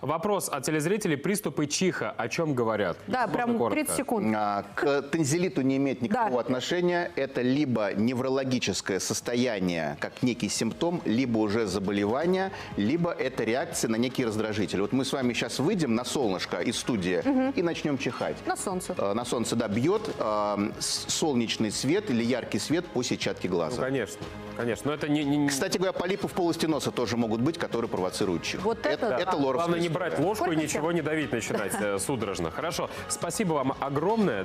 Вопрос от телезрителей. Приступы чиха о чем говорят? Да, Можно прям коротко? 30 секунд. К тонзиллиту не имеет никакого Да. отношения. Это либо неврологическое состояние, как некий симптом, либо уже заболевание, либо это реакция на некий раздражитель. Вот мы с вами сейчас выйдем на солнышко из студии и начнем чихать. На солнце. На солнце, да, бьет солнечный свет или яркий свет по сетчатке Ну, глаза. конечно, конечно. Но это не... Кстати говоря, полипы в полости носа тоже могут быть, которые провоцируют чих. Вот это да. это лоровская Главное не история. брать ложку и Сколько ничего не давить начинать судорожно. Хорошо. Спасибо вам огромное.